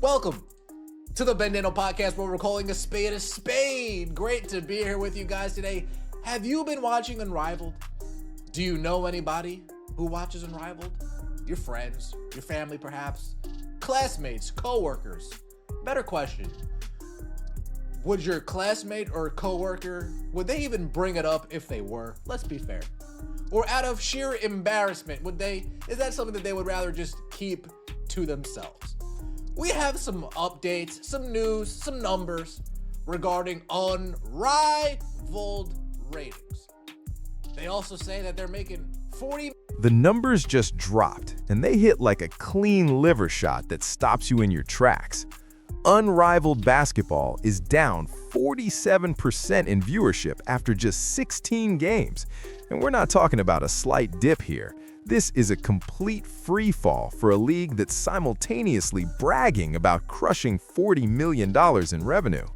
Welcome to the Bandano Podcast, where we're calling a spade a spade. Great to be here with you guys today. Have you been watching Unrivaled? Do you know anybody who watches Unrivaled? Your friends, your family perhaps, classmates, co-workers. Better question, would your classmate or co-worker, would they even bring it up if they were? Let's be fair. Or out of sheer embarrassment, is that something that they would rather just keep to themselves? We have some updates, some news, some numbers regarding Unrivaled ratings. They also say that they're making 40. The numbers just dropped, and they hit like a clean liver shot that stops you in your tracks. Unrivaled basketball is down 47% in viewership after just 16 games. And we're not talking about a slight dip here. This is a complete free fall for a league that's simultaneously bragging about crushing $40 million in revenue.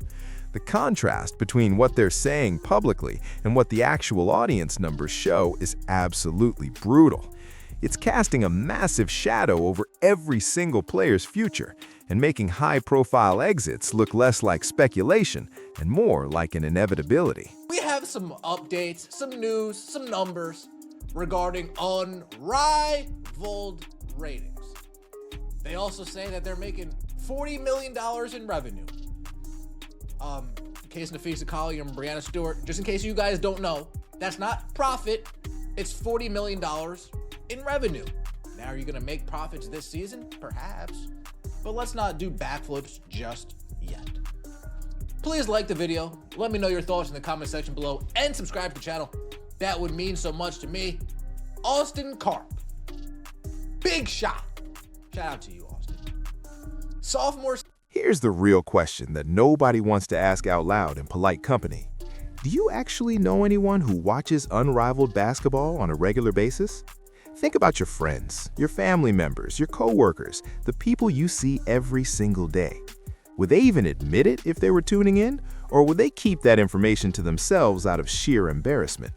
The contrast between what they're saying publicly and what the actual audience numbers show is absolutely brutal. It's casting a massive shadow over every single player's future and making high-profile exits look less like speculation and more like an inevitability. We have some updates, some news, some numbers regarding Unrivaled ratings. They also say that they're making $40 million in revenue. In case Nafisa Colley and Brianna Stewart, just in case you guys don't know, that's not profit, it's $40 million in revenue. Now, are you gonna make profits this season? Perhaps, but let's not do backflips just yet. Please like the video, let me know your thoughts in the comment section below, and subscribe to the channel. That would mean so much to me. Austin Karp, big shot. Shout out to you, Austin. Sophomore. Here's the real question that nobody wants to ask out loud in polite company. Do you actually know anyone who watches Unrivaled basketball on a regular basis? Think about your friends, your family members, your co-workers, the people you see every single day. Would they even admit it if they were tuning in, or would they keep that information to themselves out of sheer embarrassment?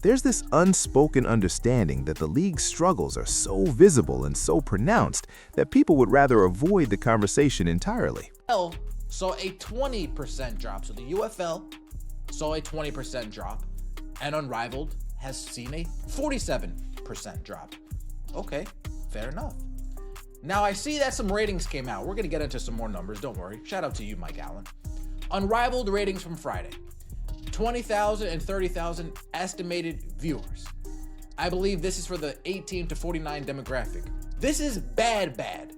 There's this unspoken understanding that the league's struggles are so visible and so pronounced that people would rather avoid the conversation entirely. UFL saw a 20% drop, so the UFL saw a 20% drop, and Unrivaled has seen a 47% drop. Okay, fair enough. Now, I see that some ratings came out. We're going to get into some more numbers, don't worry. Shout out to you, Mike Allen. Unrivaled ratings from Friday. 20,000 and 30,000 estimated viewers. I believe this is for the 18 to 49 demographic. This is bad.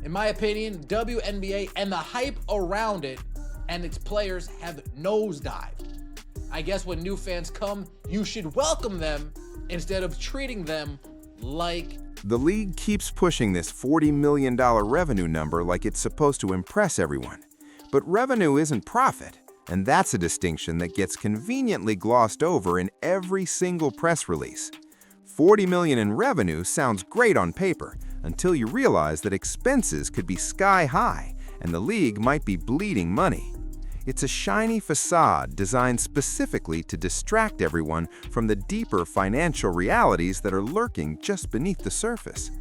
In my opinion, WNBA and the hype around it and its players have nosedived. I guess when new fans come, you should welcome them instead of treating them like... The league keeps pushing this $40 million revenue number like it's supposed to impress everyone. But revenue isn't profit. And that's a distinction that gets conveniently glossed over in every single press release. $40 million in revenue sounds great on paper until you realize that expenses could be sky high and the league might be bleeding money. It's a shiny facade designed specifically to distract everyone from the deeper financial realities that are lurking just beneath the surface.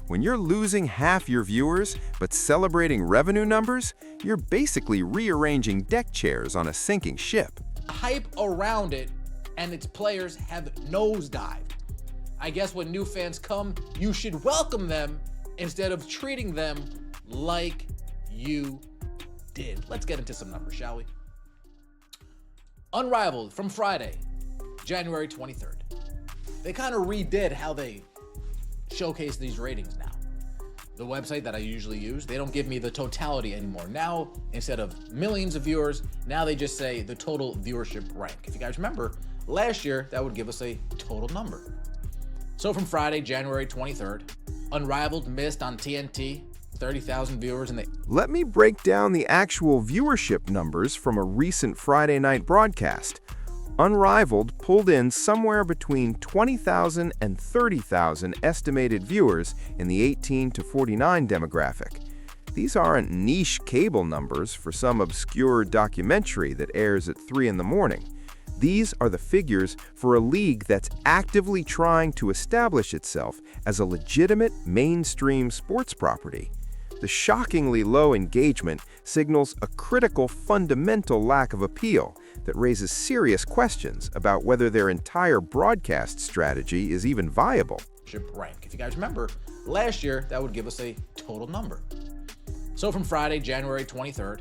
When you're losing half your viewers but celebrating revenue numbers, you're basically rearranging deck chairs on a sinking ship. Hype around it and its players have nosedived. I guess when new fans come, you should welcome them instead of treating them like you did. Let's get into some numbers, shall we? Unrivaled from Friday, January 23rd. They kind of redid how they showcase these ratings now. The website that I usually use, they don't give me the totality anymore. Now, instead of millions of viewers, now they just say the total viewership rank. If you guys remember, last year, that would give us a total number. So from Friday, January 23rd, Unrivaled missed on TNT, 30,000 viewers, and they... Let me break down the actual viewership numbers from a recent Friday night broadcast. Unrivaled pulled in somewhere between 20,000 and 30,000 estimated viewers in the 18 to 49 demographic. These aren't niche cable numbers for some obscure documentary that airs at 3 in the morning. These are the figures for a league that's actively trying to establish itself as a legitimate mainstream sports property. The shockingly low engagement signals a critical fundamental lack of appeal that raises serious questions about whether their entire broadcast strategy is even viable. Rank. If you guys remember, last year, that would give us a total number. So from Friday, January 23rd,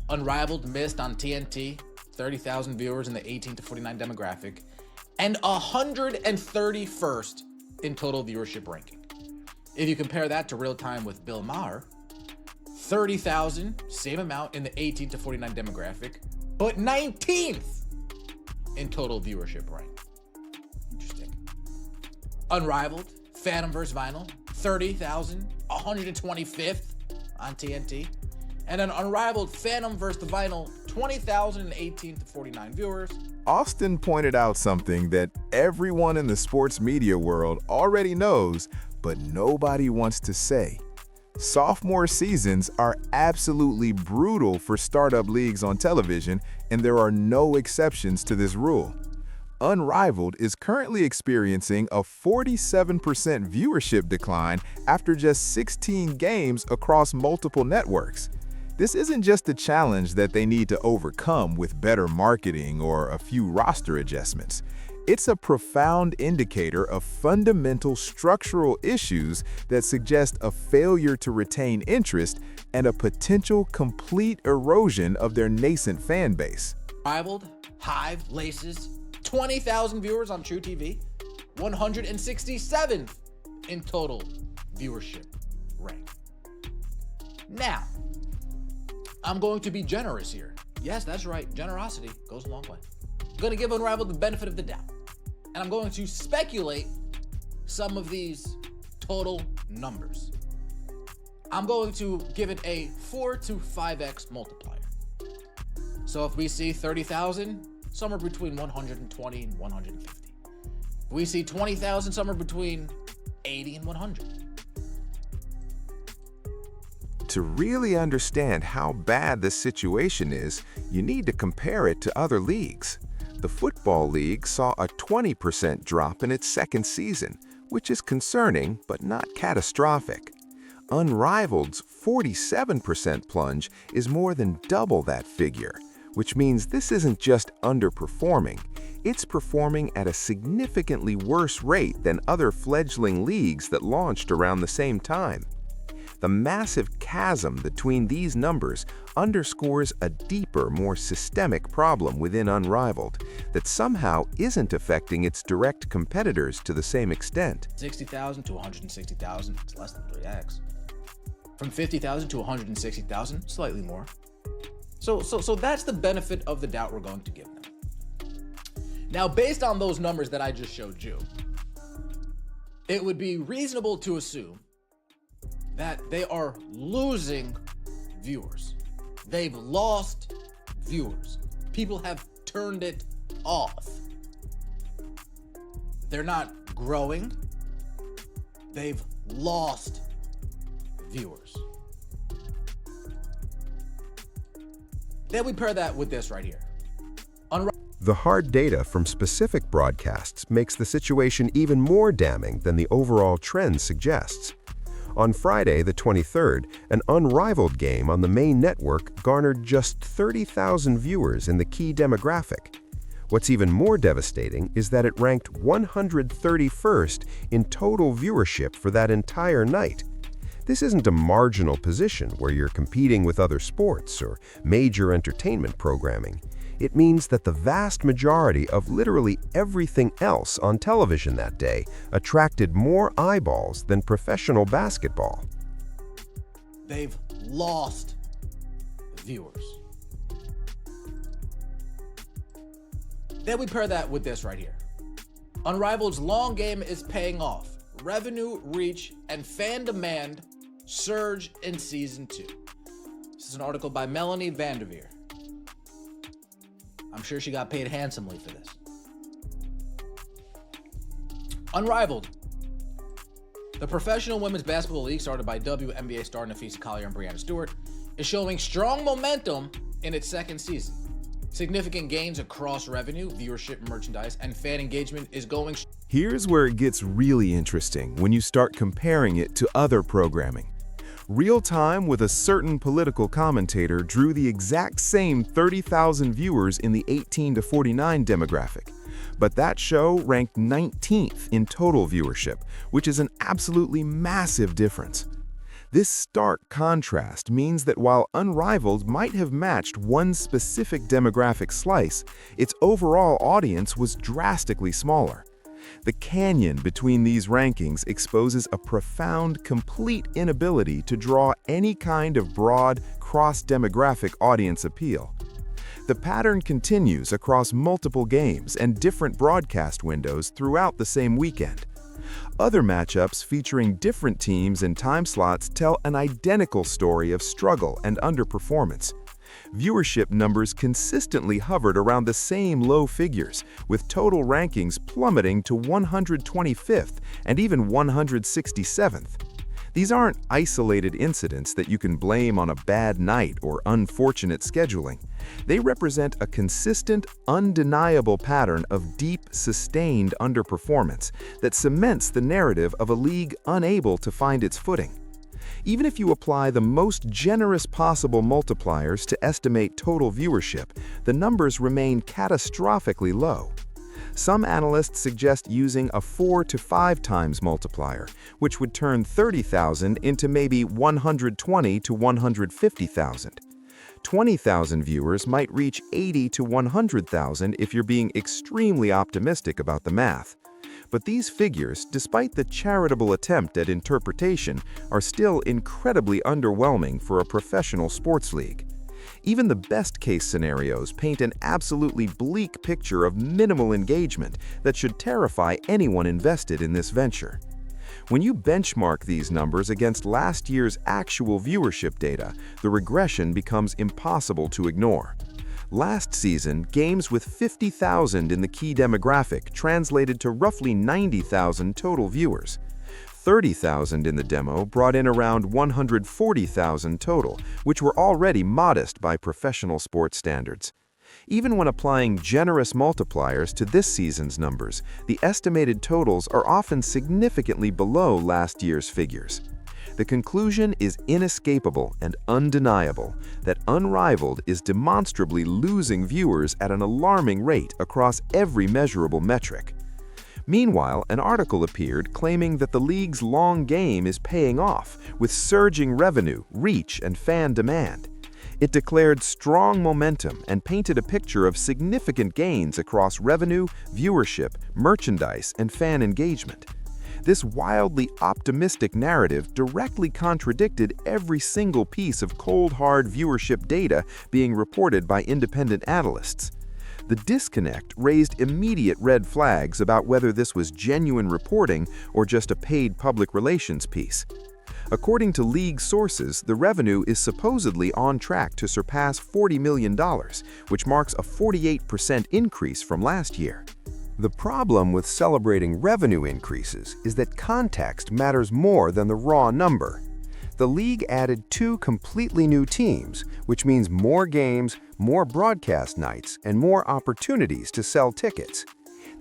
Unrivaled missed on TNT, 30,000 viewers in the 18 to 49 demographic, and 131st in total viewership ranking. If you compare that to Real Time with Bill Maher, 30,000, same amount in the 18 to 49 demographic, but 19th in total viewership rank. Interesting. Unrivaled, Phantom vs. Vinyl, 30,000, 125th on TNT. And then Unrivaled, Phantom vs. Vinyl, 20,018 to 49 viewers. Austin pointed out something that everyone in the sports media world already knows, but nobody wants to say. Sophomore seasons are absolutely brutal for startup leagues on television, and there are no exceptions to this rule. Unrivaled is currently experiencing a 47% viewership decline after just 16 games across multiple networks. This isn't just a challenge that they need to overcome with better marketing or a few roster adjustments. It's a profound indicator of fundamental structural issues that suggest a failure to retain interest and a potential complete erosion of their nascent fan base. Unrivaled, Hive, Laces, 20,000 viewers on True TV, 167th in total viewership rank. Now, I'm going to be generous here. Yes, that's right. Generosity goes a long way. I'm going to give Unrivaled the benefit of the doubt. And I'm going to speculate some of these total numbers. I'm going to give it a 4 to 5x multiplier. So if we see 30,000, somewhere between 120 and 150. If we see 20,000, somewhere between 80 and 100. To really understand how bad this situation is, you need to compare it to other leagues. The Football League saw a 20% drop in its second season, which is concerning but not catastrophic. Unrivaled's 47% plunge is more than double that figure, which means this isn't just underperforming, it's performing at a significantly worse rate than other fledgling leagues that launched around the same time. The massive chasm between these numbers underscores a deeper, more systemic problem within Unrivaled that somehow isn't affecting its direct competitors to the same extent. 60,000 to 160,000, it's less than 3x. From 50,000 to 160,000, slightly more. So that's the benefit of the doubt we're going to give them. Now, based on those numbers that I just showed you, it would be reasonable to assume that they are losing viewers. They've lost viewers. People have turned it off. They're not growing. They've lost viewers. Then we pair that with this right here. The hard data from specific broadcasts makes the situation even more damning than the overall trend suggests. On Friday, the 23rd, an Unrivaled game on the main network garnered just 30,000 viewers in the key demographic. What's even more devastating is that it ranked 131st in total viewership for that entire night. This isn't a marginal position where you're competing with other sports or major entertainment programming. It means that the vast majority of literally everything else on television that day attracted more eyeballs than professional basketball. They've lost viewers. Then we pair that with this right here. Unrivaled's long game is paying off. Revenue, reach, and fan demand surge in season 2. This is an article by Melanie Vanderveer. I'm sure she got paid handsomely for this. Unrivaled. The Professional Women's Basketball League, started by WNBA star Nafisa Collier and Breanna Stewart, is showing strong momentum in its second season. Significant gains across revenue, viewership, merchandise, and fan engagement is going. Here's where it gets really interesting when you start comparing it to other programming. Real Time with a Certain Political Commentator drew the exact same 30,000 viewers in the 18 to 49 demographic. But that show ranked 19th in total viewership, which is an absolutely massive difference. This stark contrast means that while Unrivaled might have matched one specific demographic slice, its overall audience was drastically smaller. The canyon between these rankings exposes a profound, complete inability to draw any kind of broad, cross-demographic audience appeal. The pattern continues across multiple games and different broadcast windows throughout the same weekend. Other matchups featuring different teams and time slots tell an identical story of struggle and underperformance. Viewership numbers consistently hovered around the same low figures, with total rankings plummeting to 125th and even 167th. These aren't isolated incidents that you can blame on a bad night or unfortunate scheduling. They represent a consistent, undeniable pattern of deep, sustained underperformance that cements the narrative of a league unable to find its footing. Even if you apply the most generous possible multipliers to estimate total viewership, the numbers remain catastrophically low. Some analysts suggest using a 4 to 5 times multiplier, which would turn 30,000 into maybe 120 to 150,000. 20,000 viewers might reach 80 to 100,000 if you're being extremely optimistic about the math. But these figures, despite the charitable attempt at interpretation, are still incredibly underwhelming for a professional sports league. Even the best-case scenarios paint an absolutely bleak picture of minimal engagement that should terrify anyone invested in this venture. When you benchmark these numbers against last year's actual viewership data, the regression becomes impossible to ignore. Last season, games with 50,000 in the key demographic translated to roughly 90,000 total viewers. 30,000 in the demo brought in around 140,000 total, which were already modest by professional sports standards. Even when applying generous multipliers to this season's numbers, the estimated totals are often significantly below last year's figures. The conclusion is inescapable and undeniable that Unrivaled is demonstrably losing viewers at an alarming rate across every measurable metric. Meanwhile, an article appeared claiming that the league's long game is paying off with surging revenue, reach, and fan demand. It declared strong momentum and painted a picture of significant gains across revenue, viewership, merchandise, and fan engagement. This wildly optimistic narrative directly contradicted every single piece of cold, hard viewership data being reported by independent analysts. The disconnect raised immediate red flags about whether this was genuine reporting or just a paid public relations piece. According to league sources, the revenue is supposedly on track to surpass $40 million, which marks a 48% increase from last year. The problem with celebrating revenue increases is that context matters more than the raw number. The league added 2 completely new teams, which means more games, more broadcast nights, and more opportunities to sell tickets.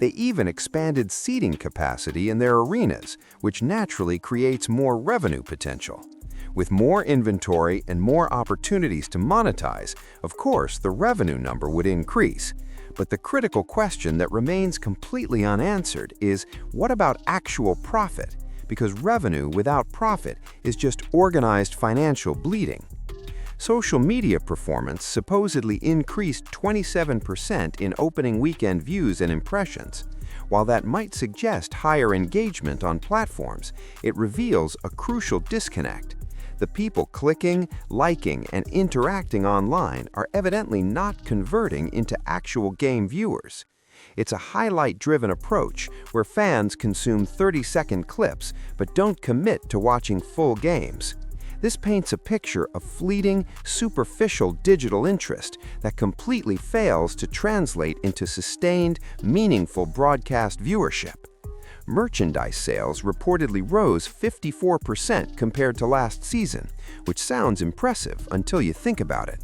They even expanded seating capacity in their arenas, which naturally creates more revenue potential. With more inventory and more opportunities to monetize, of course, the revenue number would increase. But the critical question that remains completely unanswered is, what about actual profit? Because revenue without profit is just organized financial bleeding. Social media performance supposedly increased 27% in opening weekend views and impressions. While that might suggest higher engagement on platforms, it reveals a crucial disconnect. The people clicking, liking, and interacting online are evidently not converting into actual game viewers. It's a highlight-driven approach where fans consume 30-second clips but don't commit to watching full games. This paints a picture of fleeting, superficial digital interest that completely fails to translate into sustained, meaningful broadcast viewership. Merchandise sales reportedly rose 54% compared to last season, which sounds impressive until you think about it.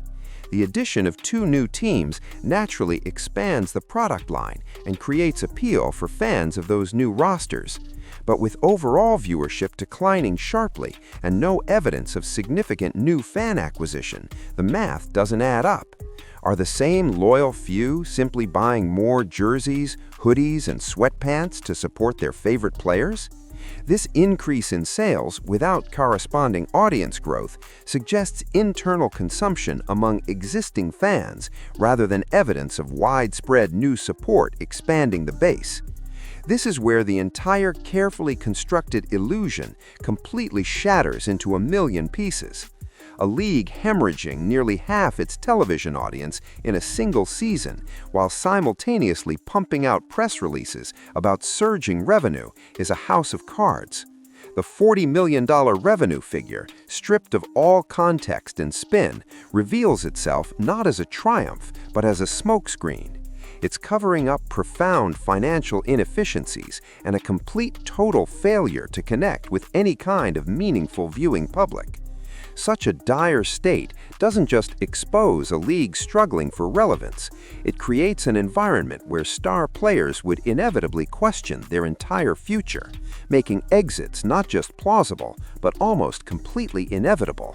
The addition of 2 new teams naturally expands the product line and creates appeal for fans of those new rosters. But with overall viewership declining sharply and no evidence of significant new fan acquisition, the math doesn't add up. Are the same loyal few simply buying more jerseys, hoodies, and sweatpants to support their favorite players? This increase in sales without corresponding audience growth suggests internal consumption among existing fans rather than evidence of widespread new support expanding the base. This is where the entire carefully constructed illusion completely shatters into a million pieces. A league hemorrhaging nearly half its television audience in a single season while simultaneously pumping out press releases about surging revenue is a house of cards. The $40 million revenue figure, stripped of all context and spin, reveals itself not as a triumph but as a smokescreen. It's covering up profound financial inefficiencies and a complete total failure to connect with any kind of meaningful viewing public. Such a dire state doesn't just expose a league struggling for relevance, it creates an environment where star players would inevitably question their entire future, making exits not just plausible, but almost completely inevitable.